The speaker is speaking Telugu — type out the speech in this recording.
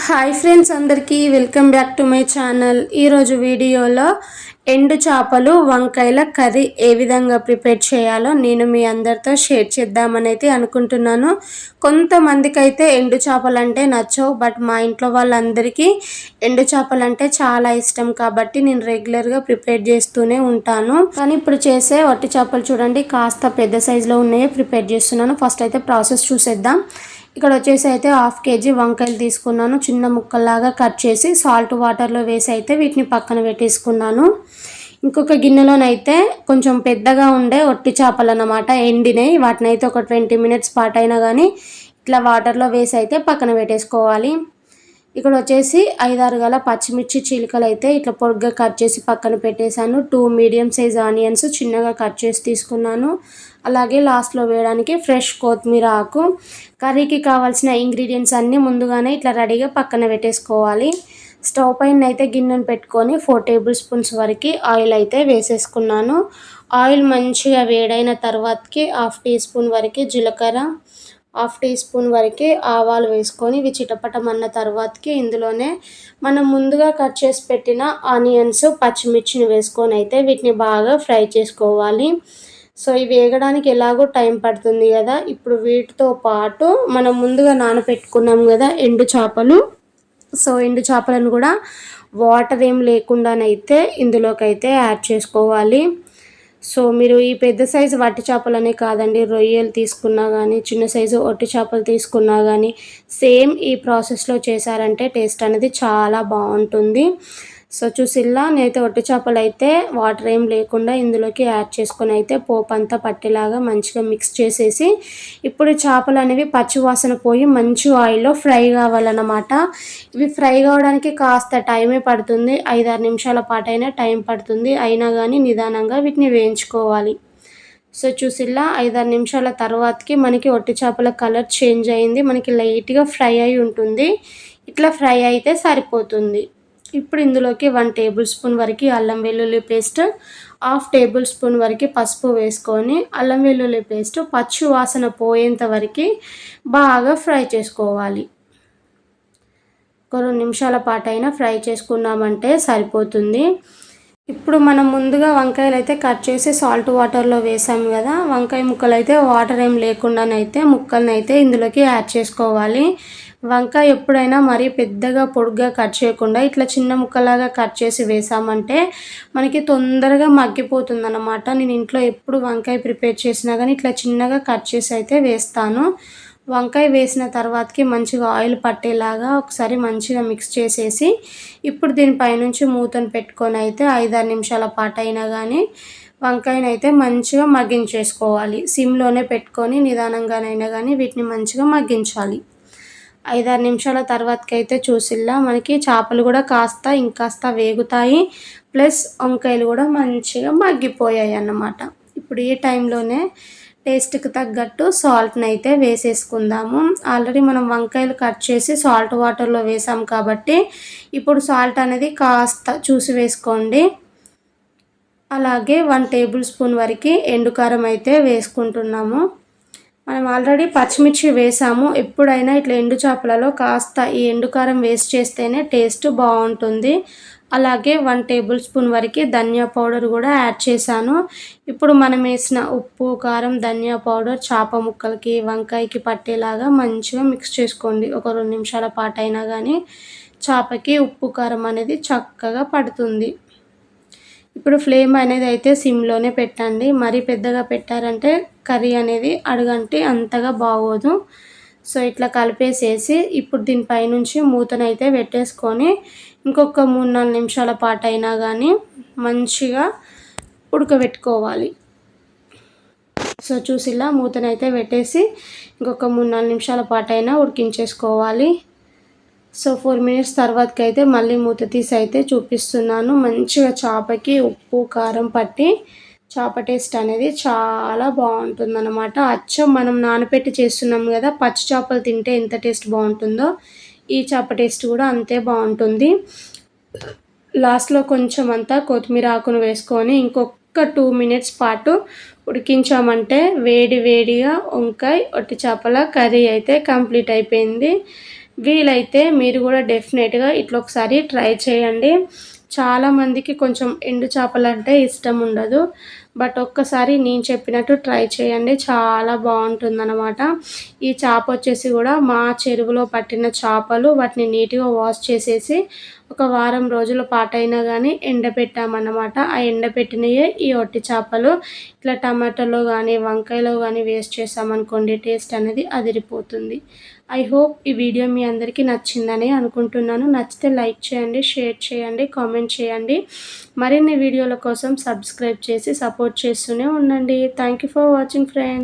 హాయ్ ఫ్రెండ్స్, అందరికీ welcome back to my channel. ఈరోజు వీడియోలో ఎండు చేపలు వంకాయల కర్రీ ఏ విధంగా ప్రిపేర్ చేయాలో నేను మీ అందరితో షేర్ చేద్దామని అయితే అనుకుంటున్నాను. కొంతమందికి అయితే ఎండు చేపలు అంటే నచ్చవు, బట్ మా ఇంట్లో వాళ్ళందరికీ ఎండు చేపలు అంటే చాలా ఇష్టం కాబట్టి నేను రెగ్యులర్గా ప్రిపేర్ చేస్తూనే ఉంటాను. కానీ ఇప్పుడు చేసే వట్టి చేపలు చూడండి, కాస్త పెద్ద సైజులో ఉన్నాయే ప్రిపేర్ చేస్తున్నాను. ఫస్ట్ అయితే ప్రాసెస్ చూసేద్దాం. ఇక్కడ వచ్చేసి అయితే 1/2 kg వంకాయలు తీసుకున్నాను. చిన్న ముక్కల్లాగా కట్ చేసి సాల్ట్ వాటర్లో వేసి అయితే వీటిని పక్కన పెట్టేసుకున్నాను. ఇంకొక గిన్నెలోనైతే కొంచెం పెద్దగా ఉండే ఒట్టి చేపలు అన్నమాట, ఎండినాయి. వాటిని అయితే ఒక 20 minutes పాటు అయినా కానీ ఇట్లా వాటర్లో వేసి అయితే పక్కన పెట్టేసుకోవాలి. ఇక్కడ వచ్చేసి 5-6 గల పచ్చిమిర్చి చీలికలు అయితే ఇట్లా పొడుగ్గా కట్ చేసి పక్కన పెట్టేశాను. 2 మీడియం సైజ్ ఆనియన్స్ చిన్నగా కట్ చేసి తీసుకున్నాను. అలాగే లాస్ట్లో వేయడానికి ఫ్రెష్ కొత్తిమీర ఆకు. కర్రీకి కావాల్సిన ఇంగ్రీడియంట్స్ అన్నీ ముందుగానే ఇట్లా రెడీగా పక్కన పెట్టేసుకోవాలి. స్టవ్ పైన అయితే గిన్నెను పెట్టుకొని 4 tablespoons వరకు ఆయిల్ అయితే వేసేసుకున్నాను. ఆయిల్ మంచిగా వేడైన తర్వాతకి 1/2 teaspoon వరకు జీలకర్ర, 1/2 teaspoon వరకు ఆవాలు వేసుకొని ఇవి చిటపటమన్న తర్వాతకి ఇందులోనే మనం ముందుగా కట్ చేసి పెట్టిన ఆనియన్స్, పచ్చిమిర్చిని వేసుకొని అయితే వీటిని బాగా ఫ్రై చేసుకోవాలి. సో ఇవి వేగడానికి ఎలాగో టైం పడుతుంది కదా, ఇప్పుడు వీటితో పాటు మనం ముందుగా నానబెట్టుకున్నాం కదా ఎండు చేపలు. సో ఎండు చేపలను కూడా వాటర్ ఏం లేకుండానైతే ఇందులోకైతే యాడ్ చేసుకోవాలి. సో మీరు ఈ పెద్ద సైజు వట్టి చేపలనే కాదండి, రొయ్యలు తీసుకున్నా కానీ, చిన్న సైజు ఒట్టి చేపలు తీసుకున్నా కానీ సేమ్ ఈ ప్రాసెస్లో చేశారంటే టేస్ట్ అనేది చాలా బాగుంటుంది. సో చూసిల్లా నేనైతే ఒట్టి చేపలు అయితే వాటర్ ఏం లేకుండా ఇందులోకి యాడ్ చేసుకొని అయితే పోపు అంతా పట్టేలాగా మంచిగా మిక్స్ చేసేసి, ఇప్పుడు చేపలు అనేవి పచ్చివాసన పోయి మంచి ఆయిల్లో ఫ్రై కావాలన్నమాట. ఇవి ఫ్రై కావడానికి కాస్త టైమే పడుతుంది, 5-6 నిమిషాల పాటు అయినా టైం పడుతుంది. అయినా కానీ నిదానంగా వీటిని వేయించుకోవాలి. సో చూసిల్లా 5-6 నిమిషాల తర్వాతకి మనకి ఒట్టి చేపల కలర్ చేంజ్ అయింది, మనకి లైట్గా ఫ్రై అయి ఉంటుంది. ఇట్లా ఫ్రై అయితే సరిపోతుంది. ఇప్పుడు ఇందులోకి 1 tablespoon వరకు అల్లం వెల్లుల్లి పేస్ట్, 1/2 tablespoon వరకు పసుపు వేసుకొని అల్లం వెల్లుల్లి పేస్ట్ పచ్చి వాసన పోయేంత వరకు బాగా ఫ్రై చేసుకోవాలి. ఒక 2 నిమిషాల పాటు అయినా ఫ్రై చేసుకున్నామంటే సరిపోతుంది. ఇప్పుడు మనం ముందుగా వంకాయలు అయితే కట్ చేసి సాల్ట్ వాటర్లో వేసాం కదా, వంకాయ ముక్కలు అయితే వాటర్ ఏం లేకుండానైతే ముక్కలను అయితే ఇందులోకి యాడ్ చేసుకోవాలి. వంకాయ ఎప్పుడైనా మరీ పెద్దగా పొడుగ్గా కట్ చేయకుండా ఇట్లా చిన్న ముక్కలాగా కట్ చేసి వేసామంటే మనకి తొందరగా మగ్గిపోతుంది అన్నమాట. నేను ఇంట్లో ఎప్పుడు వంకాయ ప్రిపేర్ చేసినా కానీ ఇట్లా చిన్నగా కట్ చేసి అయితే వేస్తాను. వంకాయ వేసిన తర్వాతకి మంచిగా ఆయిల్ పట్టేలాగా ఒకసారి మంచిగా మిక్స్ చేసేసి ఇప్పుడు దీనిపైనుంచి మూతను పెట్టుకొని అయితే 5-6 నిమిషాల పాటు అయినా కానీ వంకాయని అయితే మంచిగా మగ్గించేసుకోవాలి. సిమ్లోనే పెట్టుకొని నిదానంగానైనా కానీ వీటిని మంచిగా మగ్గించాలి. 5-6 నిమిషాల తర్వాతకైతే చూసిల్లా మనకి చేపలు కూడా కాస్త ఇంకాస్త వేగుతాయి, ప్లస్ వంకాయలు కూడా మంచిగా మగ్గిపోయాయి అన్నమాట. ఇప్పుడు ఈ టైంలోనే టేస్ట్కి తగ్గట్టు సాల్ట్ని అయితే వేసేసుకుందాము. ఆల్రెడీ మనం వంకాయలు కట్ చేసి సాల్ట్ వాటర్లో వేసాం కాబట్టి ఇప్పుడు సాల్ట్ అనేది కాస్త చూసి వేసుకోండి. అలాగే 1 tablespoon వరకు ఎండుకారం అయితే వేసుకుంటున్నాము. మనం ఆల్రెడీ పచ్చిమిర్చి వేసాము. ఎప్పుడైనా ఇట్లా ఎండు చేపలలో కాస్త ఈ ఎండుకారం వేస్ట్ చేస్తేనే టేస్ట్ బాగుంటుంది. అలాగే 1 tablespoon వరకు ధనియా పౌడర్ కూడా యాడ్ చేశాను. ఇప్పుడు మనం వేసిన ఉప్పు, కారం, ధనియా పౌడర్ చేప ముక్కలకి వంకాయకి పట్టేలాగా మంచిగా మిక్స్ చేసుకోండి. ఒక 2 నిమిషాల పాటు అయినా కానీ చేపకి ఉప్పు కారం అనేది చక్కగా పడుతుంది. ఇప్పుడు ఫ్లేమ్ అనేది అయితే సిమ్లోనే పెట్టండి, మరీ పెద్దగా పెట్టారంటే కర్రీ అనేది అడుగంటి అంతగా బాగోదు. సో ఇట్లా కలిపేసేసి ఇప్పుడు దీనిపైనుంచి మూతనైతే పెట్టేసుకొని ఇంకొక 3-4 నిమిషాల పాటు అయినా కానీ మంచిగా ఉడకబెట్టుకోవాలి. సో చూసిలా మూతనైతే పెట్టేసి ఇంకొక 3-4 నిమిషాల పాటు అయినా ఉడికించేసుకోవాలి. సో 4 minutes తర్వాతకైతే మళ్ళీ మూత తీసి అయితే చూపిస్తున్నాను. మంచిగా చేపకి ఉప్పు కారం పట్టి చేప టేస్ట్ అనేది చాలా బాగుంటుంది అన్నమాట. అచ్చం మనం నానబెట్టి చేస్తున్నాం కదా, పచ్చి చేపలు తింటే ఎంత టేస్ట్ బాగుంటుందో ఈ చేప టేస్ట్ కూడా అంతే బాగుంటుంది. లాస్ట్లో కొంచెం అంతా కొత్తిమీర ఆకును వేసుకొని ఇంకొక 2 minutes పాటు ఉడికించామంటే వేడి వేడిగా వంకాయ ఒట్టి చేపల కర్రీ అయితే కంప్లీట్ అయిపోయింది. వీలైతే మీరు కూడా డెఫినెట్గా ఇట్లా ఒకసారి ట్రై చేయండి. చాలామందికి కొంచెం ఎండు చేపలంటే ఇష్టం ఉండదు. బట్ ఒక్కసారి నేను చెప్పినట్టు ట్రై చేయండి, చాలా బాగుంటుందన్నమాట. ఈ చేప వచ్చేసి కూడా మా చెరువులో పట్టిన చేపలు, వాటిని నీట్గా వాష్ చేసేసి ఒక వారం రోజుల పాటైనా కానీ ఎండబెట్టామన్నమాట. ఆ ఎండబెట్టినయే ఈ ఒట్టి చేపలు. ఇట్లా టమాటాలో కానీ వంకాయలో కానీ వేస్ట్ చేసామనుకోండి, టేస్ట్ అనేది అదిరిపోతుంది. ఐ హోప్ ఈ వీడియో మీ అందరికీ నచ్చిందని అనుకుంటున్నాను. నచ్చితే లైక్ చేయండి, షేర్ చేయండి, కామెంట్ చేయండి. మరిన్ని వీడియోల కోసం సబ్స్క్రైబ్ చేసి సపోర్ట్ చేస్తూనే ఉండండి. Thank you for watching friends.